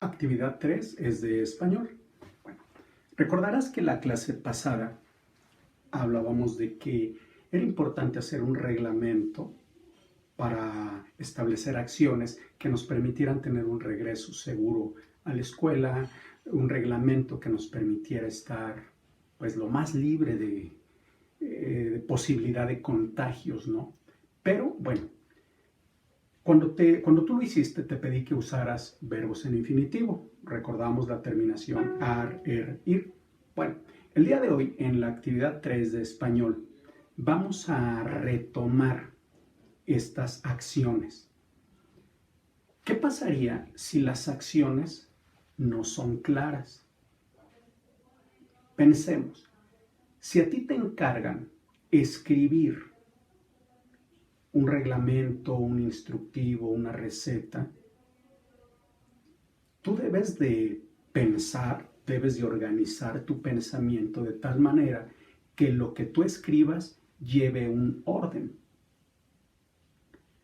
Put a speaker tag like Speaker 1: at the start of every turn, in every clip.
Speaker 1: Actividad 3 es de español. Bueno, recordarás que la clase pasada hablábamos de que era importante hacer un reglamento para establecer acciones que nos permitieran tener un regreso seguro a la escuela, un reglamento que nos permitiera estar pues lo más libre de posibilidad de contagios, ¿no? Pero bueno, cuando tú lo hiciste, te pedí que usaras verbos en infinitivo. Recordamos la terminación ar, ir. Bueno, el día de hoy, en la actividad 3 de español, vamos a retomar estas acciones. ¿Qué pasaría si las acciones no son claras? Pensemos, si a ti te encargan escribir un reglamento, un instructivo, una receta, tú debes de pensar, debes de organizar tu pensamiento de tal manera que lo que tú escribas lleve un orden.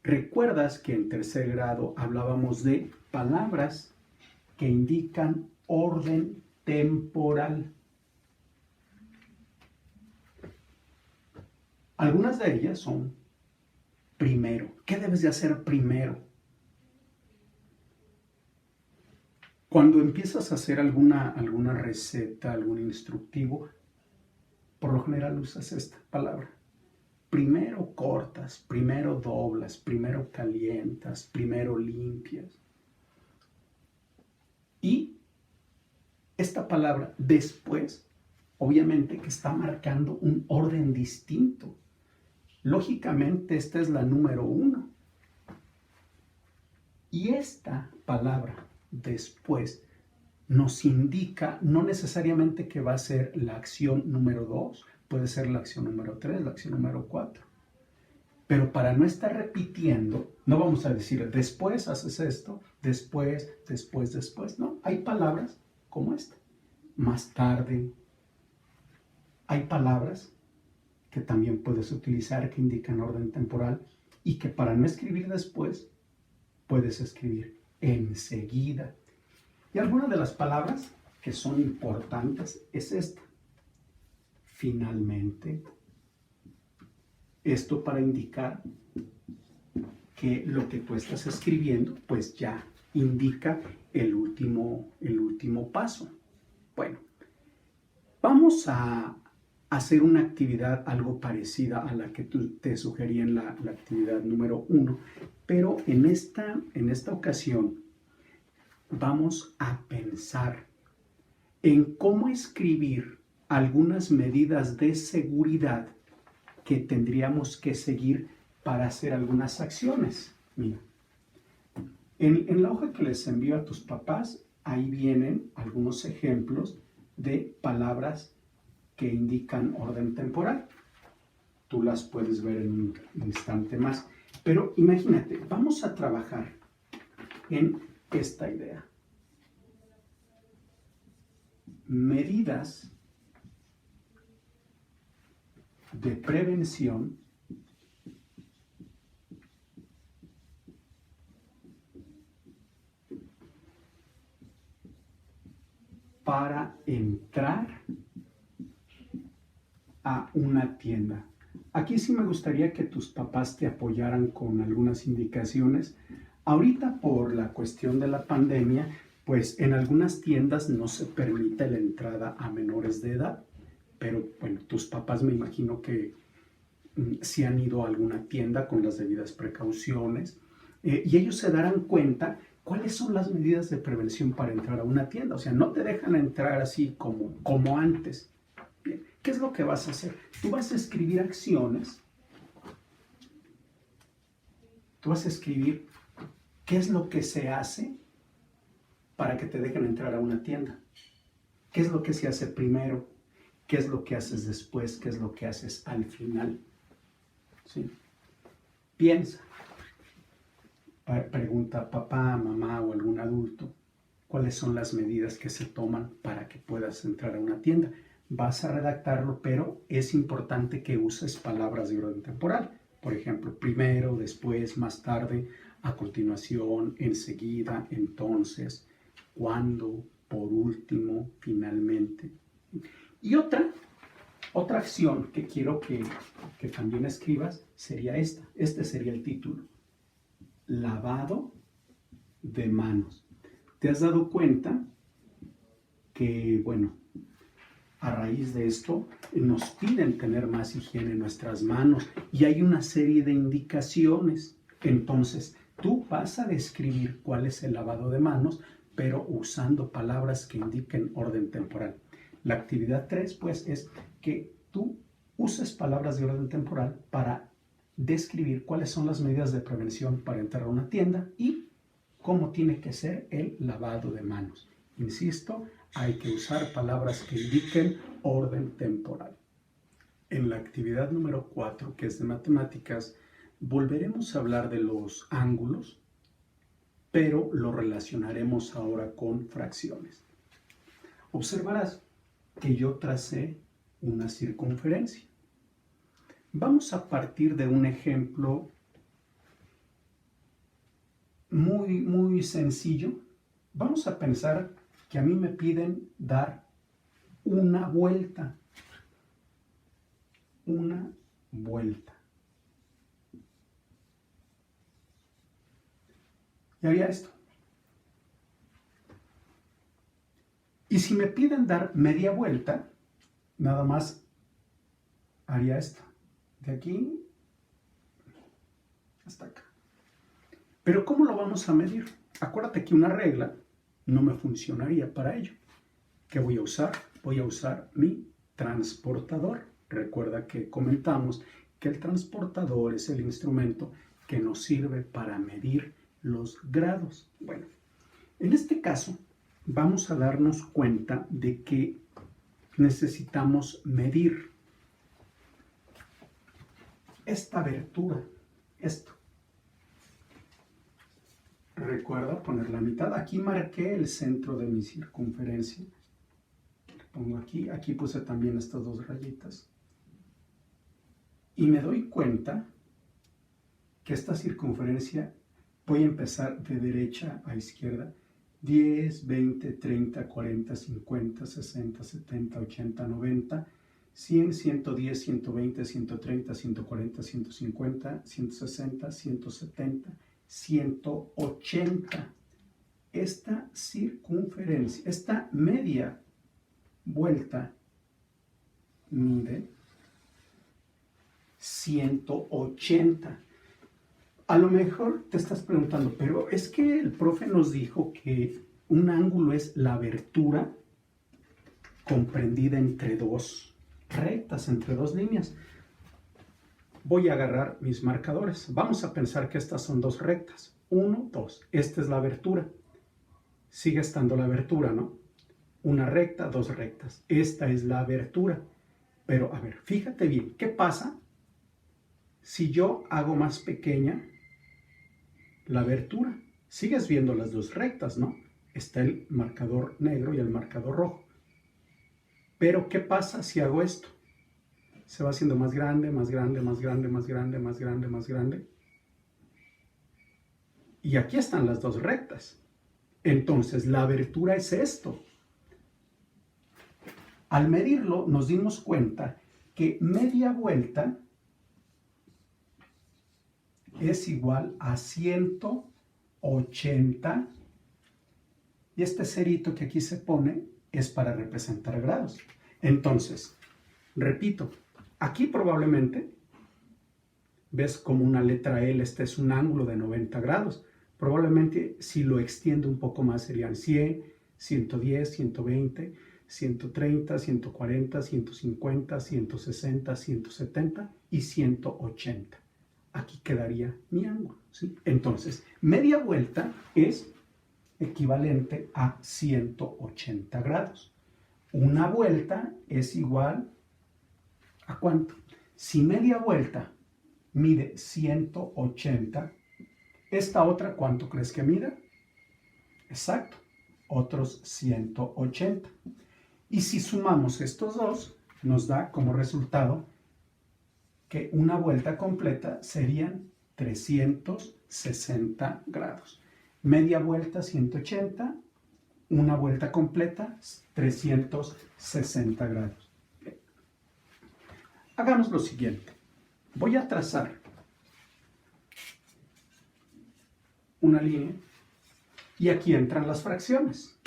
Speaker 1: ¿Recuerdas que en tercer grado hablábamos de palabras que indican orden temporal? Algunas de ellas son primero. ¿Qué debes de hacer primero? Cuando empiezas a hacer alguna receta, algún instructivo, por lo general usas esta palabra. Primero cortas, primero doblas, primero calientas, primero limpias. Y esta palabra después, obviamente que está marcando un orden distinto. Lógicamente esta es la número 1. Y esta palabra después nos indica no necesariamente que va a ser la acción número 2, puede ser la acción número 3, la acción número 4. Pero para no estar repitiendo, no vamos a decir después haces esto, después, no. Hay palabras como esta, más tarde. Hay palabras que también puedes utilizar que indican orden temporal y que para no escribir después, puedes escribir enseguida. Y alguna de las palabras que son importantes es esta. Finalmente. Esto para indicar que lo que tú estás escribiendo, pues ya indica el último paso. Bueno, vamos a hacer una actividad algo parecida a la que te sugerí en la actividad número 1, pero en esta ocasión vamos a pensar en cómo escribir algunas medidas de seguridad que tendríamos que seguir para hacer algunas acciones. Mira, en la hoja que les envío a tus papás, ahí vienen algunos ejemplos de palabras que indican orden temporal. Tú las puedes ver en un instante más. Pero imagínate, vamos a trabajar en esta idea. Medidas de prevención para entrar a una tienda. Aquí sí me gustaría que tus papás te apoyaran con algunas indicaciones. Ahorita por la cuestión de la pandemia, pues en algunas tiendas no se permite la entrada a menores de edad. Pero bueno, tus papás me imagino que sí han ido a alguna tienda con las debidas precauciones y ellos se darán cuenta cuáles son las medidas de prevención para entrar a una tienda. O sea, no te dejan entrar así como antes. Bien, ¿qué es lo que vas a hacer? Tú vas a escribir acciones. Tú vas a escribir qué es lo que se hace para que te dejen entrar a una tienda. ¿Qué es lo que se hace primero? ¿Qué es lo que haces después? ¿Qué es lo que haces al final? ¿Sí? Piensa. Pregunta a papá, mamá o algún adulto cuáles son las medidas que se toman para que puedas entrar a una tienda. Vas a redactarlo, pero es importante que uses palabras de orden temporal. Por ejemplo, primero, después, más tarde, a continuación, enseguida, entonces. cuando, por último, finalmente. Y otra acción que quiero que también escribas sería esta. Este sería el título. Lavado de manos. ¿Te has dado cuenta que, bueno, a raíz de esto nos piden tener más higiene en nuestras manos y hay una serie de indicaciones? Entonces, tú vas a describir cuál es el lavado de manos, pero usando palabras que indiquen orden temporal. La actividad 3, pues, es que tú uses palabras de orden temporal para describir cuáles son las medidas de prevención para entrar a una tienda y cómo tiene que ser el lavado de manos. Insisto, hay que usar palabras que indiquen orden temporal. En la actividad número 4, que es de matemáticas, volveremos a hablar de los ángulos, pero lo relacionaremos ahora con fracciones. Observarás que yo tracé una circunferencia. Vamos a partir de un ejemplo muy sencillo. Vamos a pensar que a mí me piden dar una vuelta. Una vuelta. Y haría esto. Y si me piden dar media vuelta, nada más haría esto. De aquí hasta acá. Pero ¿cómo lo vamos a medir? Acuérdate que una regla no me funcionaría para ello. ¿Qué voy a usar? Voy a usar mi transportador. Recuerda que comentamos que el transportador es el instrumento que nos sirve para medir los grados. Bueno, en este caso vamos a darnos cuenta de que necesitamos medir esta abertura, esto. Recuerda poner la mitad. Aquí marqué el centro de mi circunferencia. Lo pongo aquí. Aquí puse también estas dos rayitas. Y me doy cuenta que esta circunferencia voy a empezar de derecha a izquierda. 10, 20, 30, 40, 50, 60, 70, 80, 90, 100, 110, 120, 130, 140, 150, 160, 170, 180. Esta circunferencia, esta media vuelta mide 180. A lo mejor te estás preguntando, pero es que el profe nos dijo que un ángulo es la abertura comprendida entre dos rectas, entre dos líneas. Voy a agarrar mis marcadores. Vamos a pensar que estas son dos rectas. 1, 2. Esta es la abertura. Sigue estando la abertura, ¿no? Una recta, dos rectas. Esta es la abertura. Pero, a ver, fíjate bien. ¿Qué pasa si yo hago más pequeña la abertura? Sigues viendo las dos rectas, ¿no? Está el marcador negro y el marcador rojo. Pero, ¿qué pasa si hago esto? Se va haciendo más grande, más grande, más grande, más grande, más grande, más grande. Y aquí están las dos rectas. Entonces, la abertura es esto. Al medirlo, nos dimos cuenta que media vuelta es igual a 180. Y este cerito que aquí se pone es para representar grados. Entonces, repito, aquí probablemente ves como una letra L, este es un ángulo de 90 grados. Probablemente si lo extiendo un poco más serían 100, 110, 120, 130, 140, 150, 160, 170 y 180. Aquí quedaría mi ángulo, ¿sí? Entonces, media vuelta es equivalente a 180 grados. Una vuelta es igual ¿a cuánto? Si media vuelta mide 180, ¿esta otra cuánto crees que mida? Exacto, otros 180. Y si sumamos estos dos, nos da como resultado que una vuelta completa serían 360 grados. Media vuelta 180, Una vuelta completa, 360 grados. Bien. Hagamos lo siguiente. Voy a trazar una línea y aquí entran las fracciones.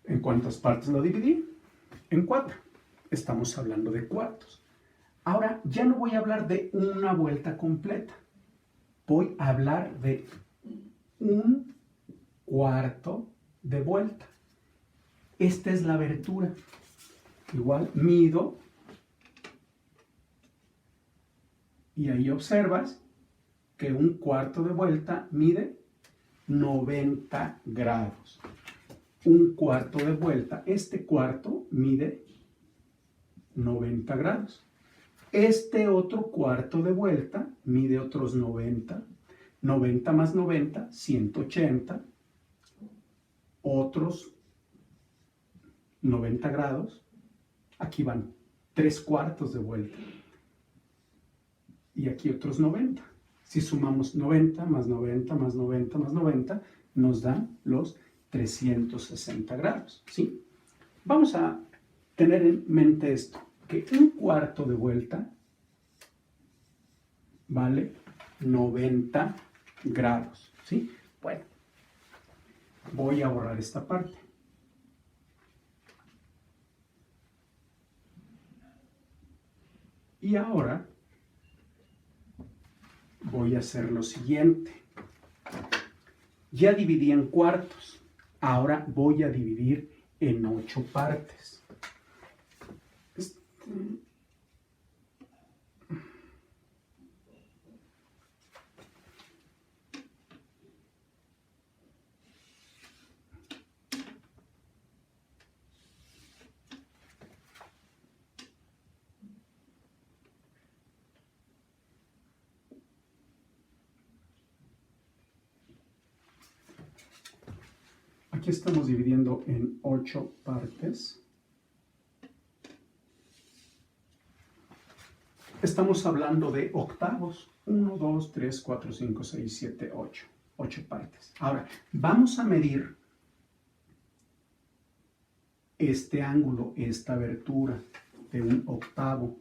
Speaker 1: ¿En cuántas partes lo dividí? En 4. Estamos hablando de cuartos. Ahora ya no voy a hablar de una vuelta completa. Voy a hablar de un cuarto de vuelta. Esta es la abertura. Igual mido y ahí observas que un cuarto de vuelta mide 90 grados. Un cuarto de vuelta, este cuarto mide 90 grados. Este otro cuarto de vuelta mide otros 90. 90 más 90, 180. Otros 90 grados. Aquí van 3 cuartos de vuelta. Y aquí otros 90. Si sumamos 90 más 90 más 90 más 90, nos dan los 360 grados, ¿sí? Vamos a tener en mente esto, que un cuarto de vuelta vale 90 grados, ¿sí? Bueno, voy a borrar esta parte. Y ahora voy a hacer lo siguiente. Ya dividí en cuartos. Ahora voy a dividir en 8 partes. Aquí estamos dividiendo en 8 partes. Estamos hablando de octavos. 1, 2, 3, 4, 5, 6, 7, 8. 8 partes. Ahora, vamos a medir este ángulo, esta abertura de un octavo.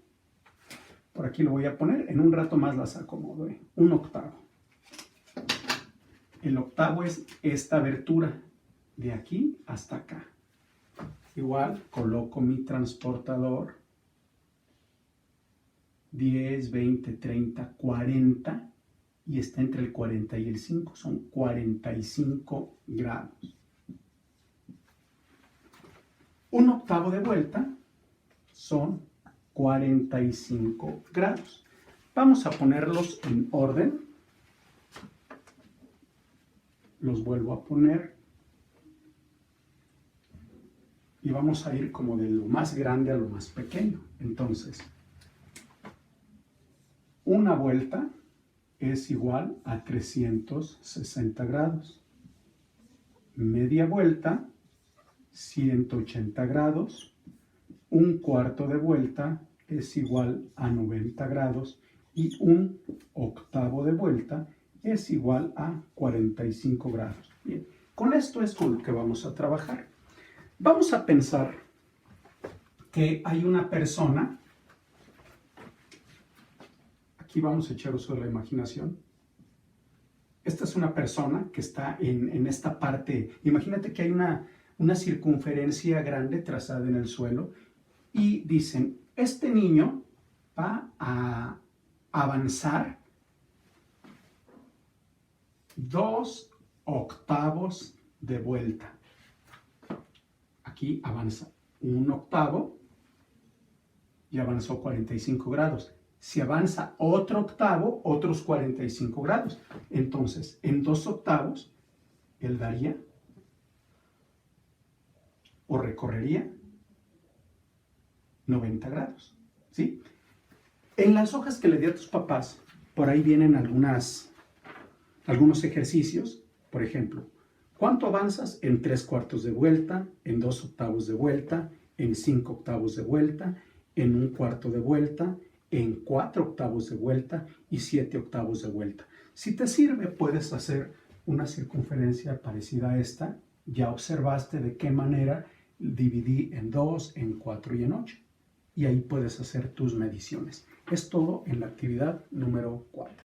Speaker 1: Por aquí lo voy a poner. En un rato más las acomodo. Un octavo. El octavo es esta abertura. De aquí hasta acá. Igual coloco mi transportador 10, 20, 30, 40 y está entre el 40 y el 5. Son 45 grados. Un octavo de vuelta son 45 grados. Vamos a ponerlos en orden. Los vuelvo a poner. Y vamos a ir como de lo más grande a lo más pequeño. Entonces, una vuelta es igual a 360 grados. Media vuelta, 180 grados. Un cuarto de vuelta es igual a 90 grados. Y un octavo de vuelta es igual a 45 grados. Bien, con esto es con lo que vamos a trabajar. Vamos a pensar que hay una persona, aquí vamos a echar uso de la imaginación. Esta es una persona que está en esta parte. Imagínate que hay una circunferencia grande trazada en el suelo y dicen, este niño va a avanzar 2 octavos de vuelta. Aquí avanza un octavo y avanzó 45 grados. Si avanza otro octavo, otros 45 grados. Entonces, en 2 octavos, él daría o recorrería 90 grados. ¿Sí? En las hojas que le di a tus papás, por ahí vienen algunos ejercicios. Por ejemplo, ¿cuánto avanzas en 3 cuartos de vuelta, en 2 octavos de vuelta, en 5 octavos de vuelta, en un cuarto de vuelta, en 4/8 de vuelta y 7/8 de vuelta. Si te sirve, puedes hacer una circunferencia parecida a esta. Ya observaste de qué manera dividí en 2, en 4 y en 8. Y ahí puedes hacer tus mediciones. Es todo en la actividad número 4.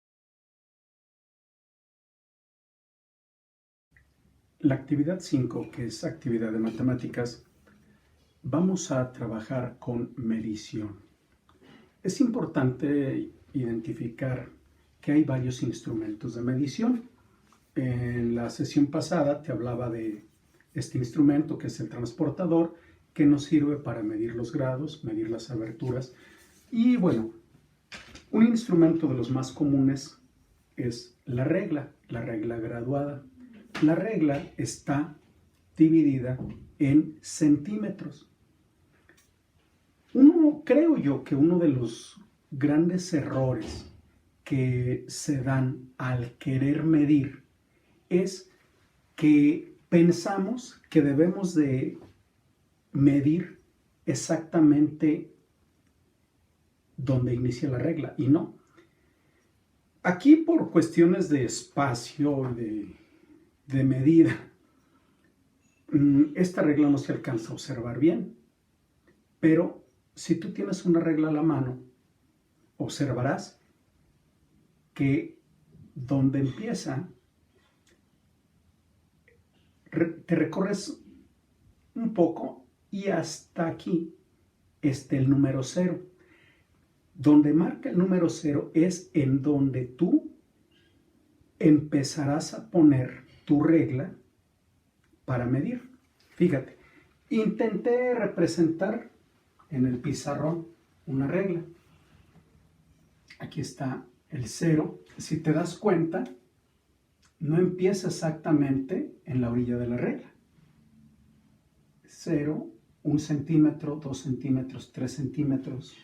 Speaker 1: La actividad 5, que es actividad de matemáticas, vamos a trabajar con medición. Es importante identificar que hay varios instrumentos de medición. En la sesión pasada te hablaba de este instrumento que es el transportador, que nos sirve para medir los grados, medir las aberturas. Y bueno, un instrumento de los más comunes es la regla graduada. La regla está dividida en centímetros. Creo yo que uno de los grandes errores que se dan al querer medir es que pensamos que debemos de medir exactamente donde inicia la regla, y no. Aquí, por cuestiones de espacio, de medida, esta regla no se alcanza a observar bien, pero si tú tienes una regla a la mano, observarás que donde empieza, te recorres un poco y hasta aquí está el número 0. Donde marca el número 0 es en donde tú empezarás a poner tu regla para medir. Fíjate, intenté representar en el pizarrón una regla. Aquí está el 0. Si te das cuenta, no empieza exactamente en la orilla de la regla. 0, 1 centímetro, 2 centímetros, 3 centímetros.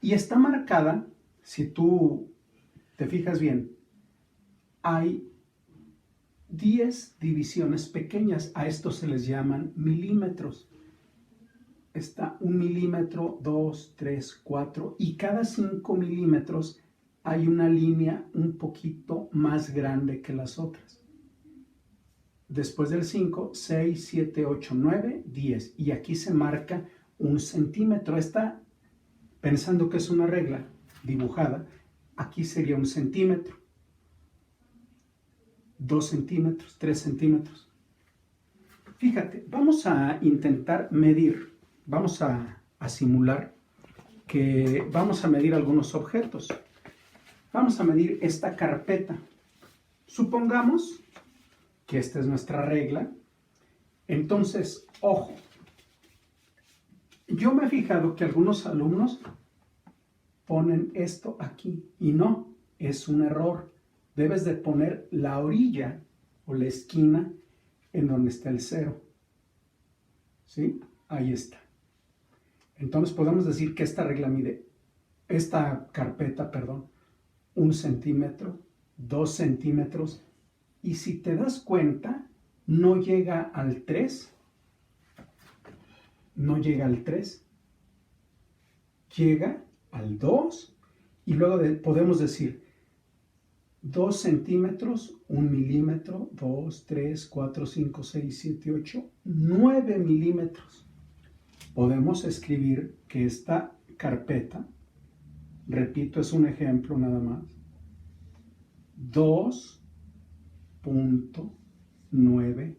Speaker 1: Y está marcada, si tú te fijas bien, hay 10 divisiones pequeñas. A estos se les llaman milímetros. Está 1 milímetro, 2, 3, 4, y cada 5 milímetros hay una línea un poquito más grande que las otras. Después del 5, 6, 7, 8, 9, 10. Y aquí se marca 1 centímetro. Está pensando que es una regla dibujada. Aquí sería 1 centímetro, 2 centímetros, 3 centímetros. Fíjate, vamos a intentar medir, vamos a simular que vamos a medir algunos objetos. Vamos a medir esta carpeta. Supongamos que esta es nuestra regla. Entonces, ojo, yo me he fijado que algunos alumnos ponen esto aquí y no, es un error. Debes de poner la orilla o la esquina en donde está el 0. ¿Sí? Ahí está. Entonces podemos decir que esta regla mide, esta carpeta, perdón, 1 centímetro, 2 centímetros, y si te das cuenta, no llega al 3, no llega al 3, llega al 2, y luego podemos decir 2 centímetros, 1 milímetro, 2, 3, 4, 5, 6, 7, 8, 9 milímetros. Podemos escribir que esta carpeta, repito, es un ejemplo nada más, 2.9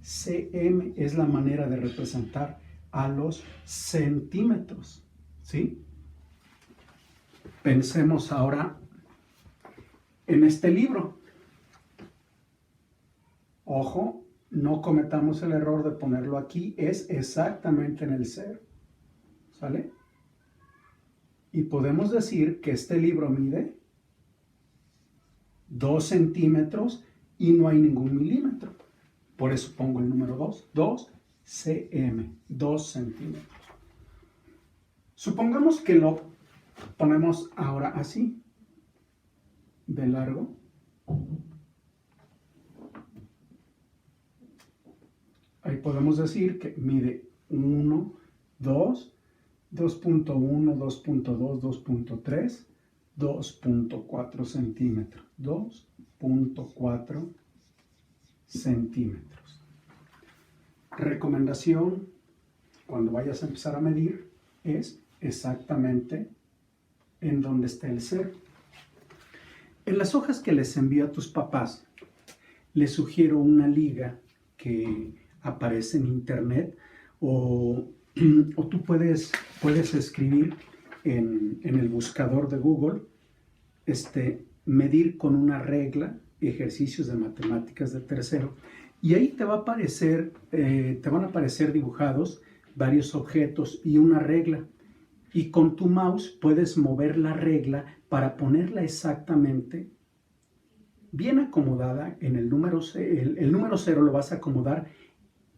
Speaker 1: cm es la manera de representar a los centímetros, ¿sí? Pensemos ahora en este libro. Ojo, no cometamos el error de ponerlo aquí, es exactamente en el 0, ¿sale? Y podemos decir que este libro mide 2 centímetros y no hay ningún milímetro. Por eso pongo el número 2, 2 cm, 2 centímetros. Supongamos que lo ponemos ahora así, de largo. Ahí podemos decir que mide 1, 2, 2.1, 2.2, 2.3, 2.4 centímetros. 2.4 centímetros. Recomendación, cuando vayas a empezar a medir, es exactamente en donde está el cero. En las hojas que les envío a tus papás, les sugiero una liga que aparece en internet o tú puedes escribir en el buscador de Google, medir con una regla, ejercicios de matemáticas de tercero, y ahí te van a aparecer dibujados varios objetos y una regla. Y con tu mouse puedes mover la regla para ponerla exactamente bien acomodada en el número 0. El número 0 lo vas a acomodar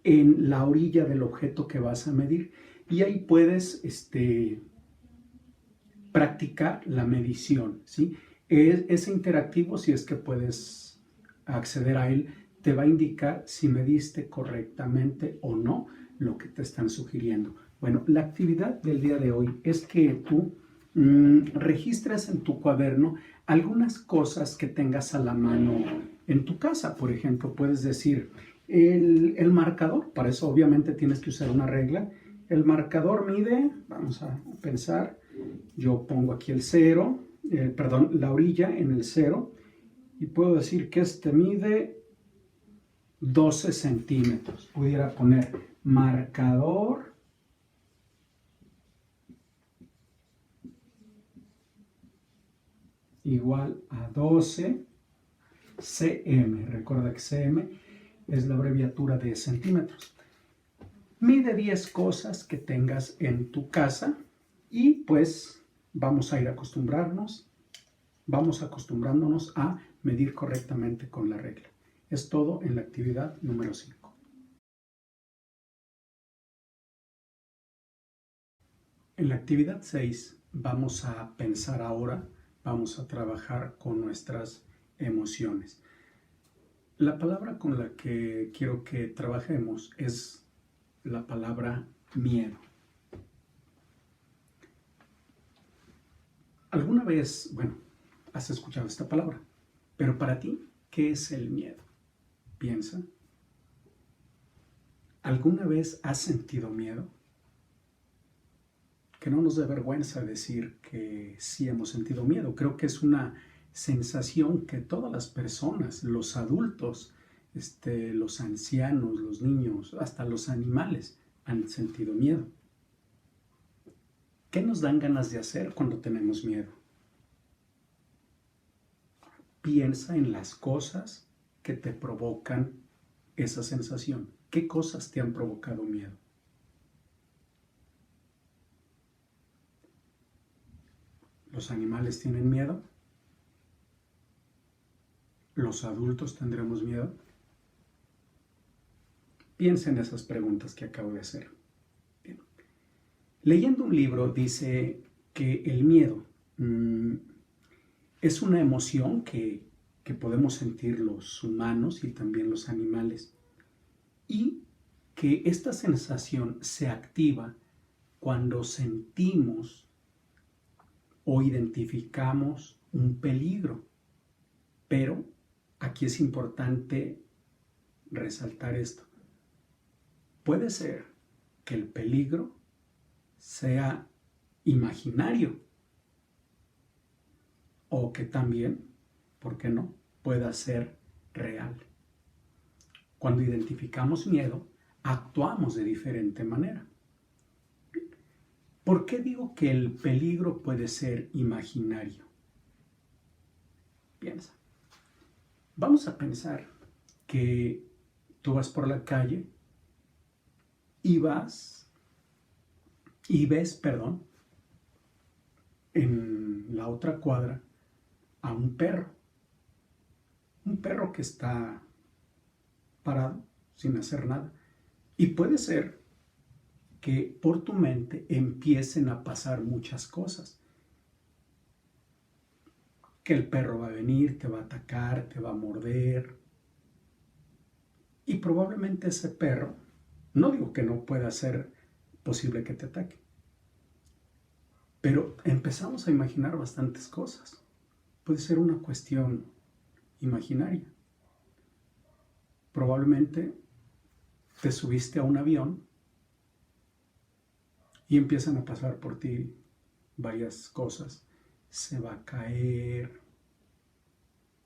Speaker 1: en la orilla del objeto que vas a medir. Y ahí puedes practicar la medición, ¿sí? Es interactivo, si es que puedes acceder a él, te va a indicar si mediste correctamente o no lo que te están sugiriendo. Bueno, la actividad del día de hoy es que tú registres en tu cuaderno algunas cosas que tengas a la mano en tu casa. Por ejemplo, puedes decir el marcador, para eso obviamente tienes que usar una regla. El marcador mide, vamos a pensar, yo pongo aquí el 0, la orilla en el 0, y puedo decir que mide 12 centímetros. Pudiera poner marcador igual a 12 cm. Recuerda que cm es la abreviatura de centímetros. Mide 10 cosas que tengas en tu casa y pues vamos a ir acostumbrándonos a medir correctamente con la regla. Es todo en la actividad número 5. En la actividad 6 vamos a pensar ahora, vamos a trabajar con nuestras emociones. La palabra con la que quiero que trabajemos es la palabra miedo. ¿Alguna vez, has escuchado esta palabra? Pero para ti, ¿qué es el miedo? Piensa. ¿Alguna vez has sentido miedo? Que no nos dé vergüenza decir que sí hemos sentido miedo. Creo que es una sensación que todas las personas, los adultos, los ancianos, los niños, hasta los animales han sentido miedo. ¿Qué nos dan ganas de hacer cuando tenemos miedo? Piensa en las cosas que te provocan esa sensación. ¿Qué cosas te han provocado miedo? ¿Los animales tienen miedo? ¿Los adultos tendremos miedo? Piensa en esas preguntas que acabo de hacer. Bien. Leyendo un libro dice que el miedo es una emoción que podemos sentir los humanos y también los animales, y que esta sensación se activa cuando sentimos o identificamos un peligro. Pero aquí es importante resaltar esto. Puede ser que el peligro sea imaginario o que también, ¿por qué no?, pueda ser real. Cuando identificamos miedo, actuamos de diferente manera. ¿Por qué digo que el peligro puede ser imaginario? Piensa. Vamos a pensar que tú vas por la calle y ves, en la otra cuadra a un perro que está parado sin hacer nada. Y puede ser que por tu mente empiecen a pasar muchas cosas. Que el perro va a venir, te va a atacar, te va a morder. Y probablemente ese perro, no digo que no pueda ser posible que te ataque, Pero empezamos a imaginar bastantes cosas. Puede ser una cuestión imaginaria. Probablemente te subiste a un avión y empiezan a pasar por ti varias cosas. Se va a caer,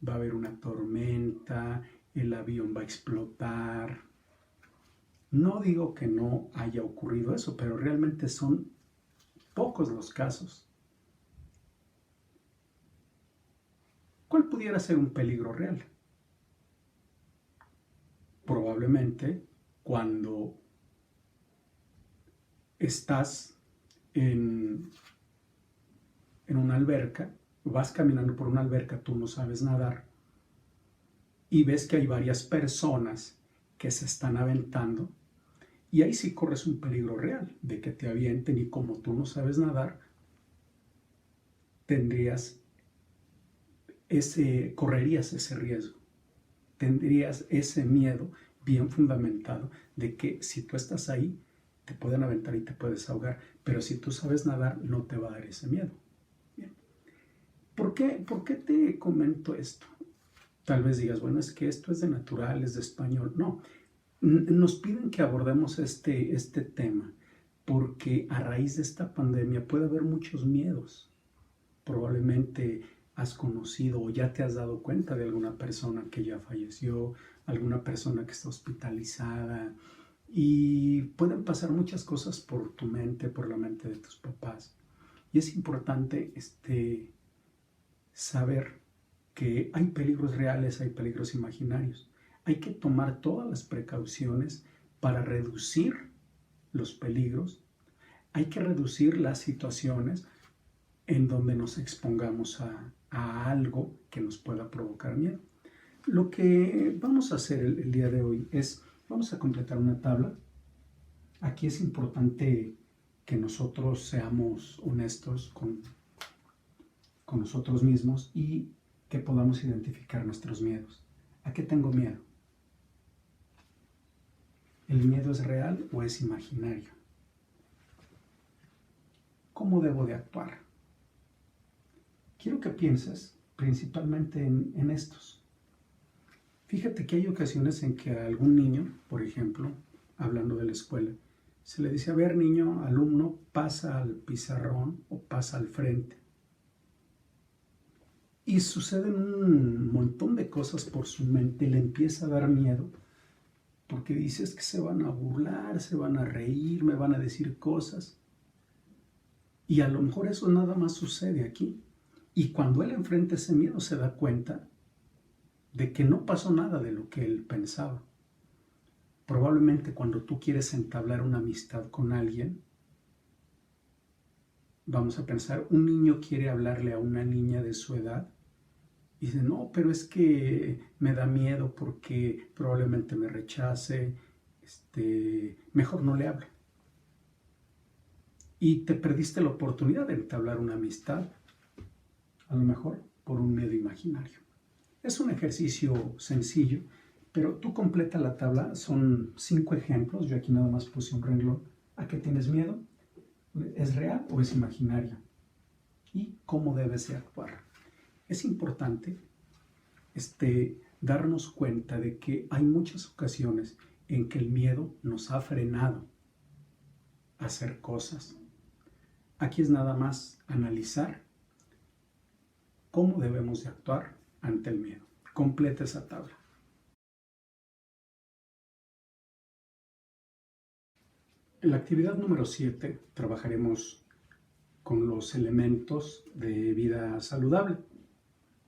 Speaker 1: va a haber una tormenta, el avión va a explotar. No digo que no haya ocurrido eso, pero realmente son pocos los casos. ¿Cuál pudiera ser un peligro real? Probablemente cuando estás en una alberca, vas caminando por una alberca, tú no sabes nadar, y ves que hay varias personas que se están aventando, y ahí sí corres un peligro real de que te avienten, y como tú no sabes nadar, correrías ese riesgo, tendrías ese miedo bien fundamentado de que si tú estás ahí, te pueden aventar y te puedes ahogar, pero si tú sabes nadar, no te va a dar ese miedo. Bien. ¿Por qué te comento esto? Tal vez digas, bueno, es que esto es de natural, es de español. No, nos piden que abordemos este tema porque a raíz de esta pandemia puede haber muchos miedos. Probablemente has conocido o ya te has dado cuenta de alguna persona que ya falleció, alguna persona que está hospitalizada, y pueden pasar muchas cosas por tu mente, por la mente de tus papás. Y es importante saber que hay peligros reales, hay peligros imaginarios. Hay que tomar todas las precauciones para reducir los peligros. Hay que reducir las situaciones en donde nos expongamos a algo que nos pueda provocar miedo. Lo que vamos a hacer el día de hoy es, vamos a completar una tabla. Aquí es importante que nosotros seamos honestos con nosotros mismos y que podamos identificar nuestros miedos. ¿A qué tengo miedo? ¿El miedo es real o es imaginario? ¿Cómo debo de actuar? Quiero que pienses principalmente en estos. Fíjate que hay ocasiones en que a algún niño, por ejemplo, hablando de la escuela, se le dice, a ver niño, alumno, pasa al pizarrón o pasa al frente. Y suceden un montón de cosas por su mente, le empieza a dar miedo, porque dices que se van a burlar, se van a reír, me van a decir cosas. Y a lo mejor eso nada más sucede aquí. Y cuando él enfrenta ese miedo se da cuenta de que no pasó nada de lo que él pensaba. Probablemente cuando tú quieres entablar una amistad con alguien, vamos a pensar, un niño quiere hablarle a una niña de su edad y dice, no, pero es que me da miedo porque probablemente me rechace, mejor no le hablo. Y te perdiste la oportunidad de entablar una amistad, a lo mejor por un miedo imaginario. Es un ejercicio sencillo, pero tú completa la tabla, son 5 ejemplos, yo aquí nada más puse un renglón. ¿A qué tienes miedo? ¿Es real o es imaginario? ¿Y cómo debes de actuar? Es importante darnos cuenta de que hay muchas ocasiones en que el miedo nos ha frenado a hacer cosas. Aquí es nada más analizar cómo debemos de actuar ante el miedo. Completa esa tabla. En la actividad número 7 trabajaremos con los elementos de vida saludable.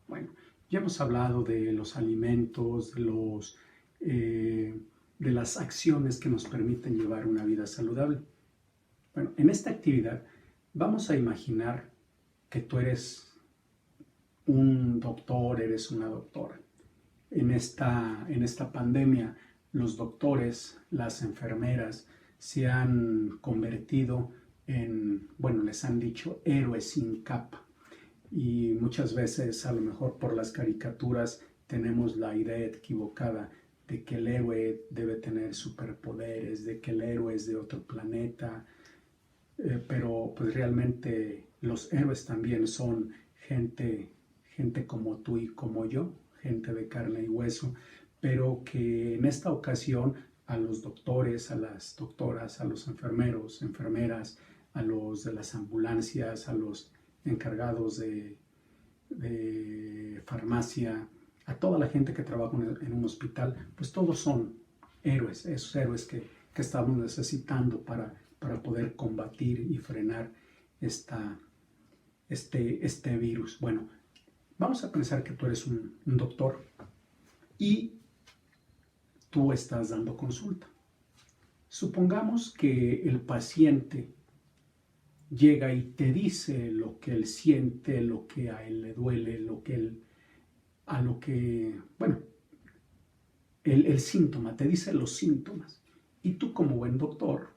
Speaker 1: Bueno, ya hemos hablado de los alimentos, de las acciones que nos permiten llevar una vida saludable. Bueno, en esta actividad vamos a imaginar que tú eres un doctor, eres una doctora. En esta pandemia, los doctores, las enfermeras se han convertido en, bueno, les han dicho héroes sin capa. Y muchas veces, a lo mejor por las caricaturas, tenemos la idea equivocada de que el héroe debe tener superpoderes, de que el héroe es de otro planeta, pero pues realmente Los héroes también son gente como tú y como yo, gente de carne y hueso, pero que en esta ocasión a los doctores, a las doctoras, a los enfermeros, enfermeras, a los de las ambulancias, a los encargados de farmacia, a toda la gente que trabaja en un hospital, pues todos son héroes, esos héroes que estamos necesitando para poder combatir y frenar este virus. Bueno, vamos a pensar que tú eres un doctor y tú estás dando consulta. Supongamos que el paciente llega y te dice lo que él siente, lo que a él le duele, el síntoma, te dice los síntomas. Y tú como buen doctor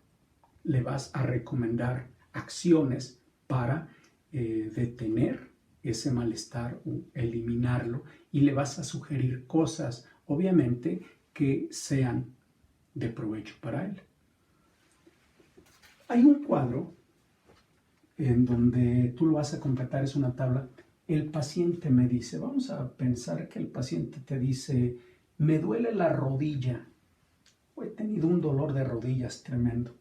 Speaker 1: le vas a recomendar acciones para detener ese malestar o eliminarlo, y le vas a sugerir cosas, obviamente, que sean de provecho para él. Hay un cuadro en donde tú lo vas a completar, es una tabla. El paciente me dice, vamos a pensar que el paciente te dice, me duele la rodilla, o he tenido un dolor de rodillas tremendo.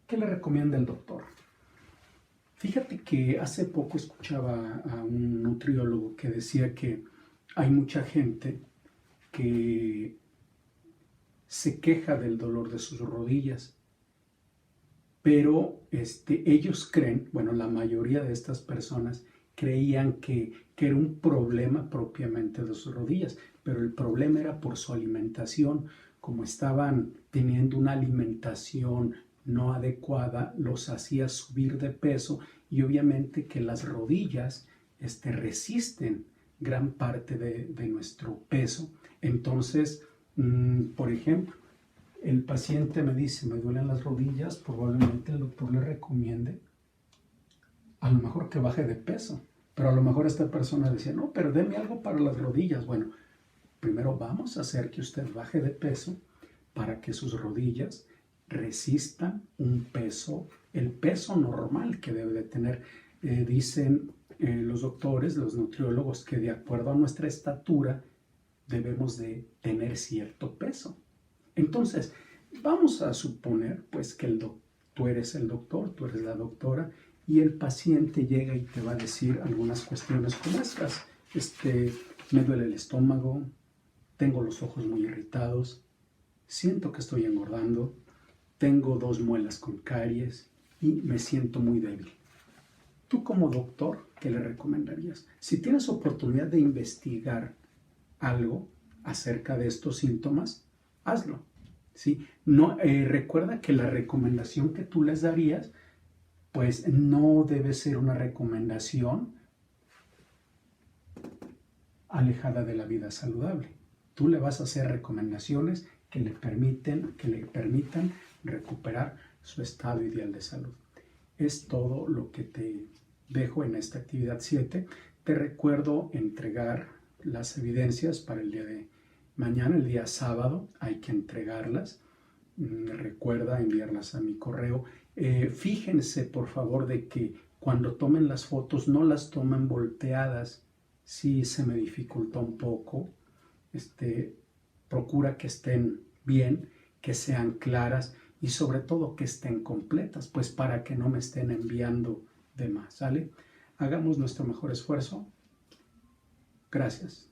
Speaker 1: ¿Qué le recomienda el doctor? Fíjate que hace poco escuchaba a un nutriólogo que decía que hay mucha gente que se queja del dolor de sus rodillas, pero ellos creen, bueno, la mayoría de estas personas creían que era un problema propiamente de sus rodillas, pero el problema era por su alimentación. Como estaban teniendo una alimentación no adecuada, los hacía subir de peso, y obviamente que las rodillas resisten gran parte de nuestro peso. Entonces, por ejemplo, el paciente me dice, me duelen las rodillas, probablemente el doctor le recomiende a lo mejor que baje de peso, pero a lo mejor esta persona decía, no, pero deme algo para las rodillas. Bueno, primero vamos a hacer que usted baje de peso para que sus rodillas resistan un peso, el peso normal que debe de tener. Dicen los doctores, los nutriólogos, que de acuerdo a nuestra estatura debemos de tener cierto peso. Entonces, vamos a suponer pues que tú eres el doctor, tú eres la doctora, y el paciente llega y te va a decir algunas cuestiones como estas. Me duele el estómago, tengo los ojos muy irritados, siento que estoy engordando, tengo 2 muelas con caries y me siento muy débil. Tú como doctor, ¿qué le recomendarías? Si tienes oportunidad de investigar algo acerca de estos síntomas, hazlo, ¿sí? No, recuerda que la recomendación que tú les darías, pues no debe ser una recomendación alejada de la vida saludable. Tú le vas a hacer recomendaciones que le permitan recuperar su estado ideal de salud. Es todo lo que te dejo en esta actividad 7. Te recuerdo entregar las evidencias para el día de mañana, el día sábado, hay que entregarlas. Recuerda enviarlas a mi correo. Fíjense, por favor, de que cuando tomen las fotos no las tomen volteadas. Sí se me dificultó un poco. Procura que estén bien, que sean claras y sobre todo que estén completas, pues para que no me estén enviando de más, ¿sale? Hagamos nuestro mejor esfuerzo. Gracias.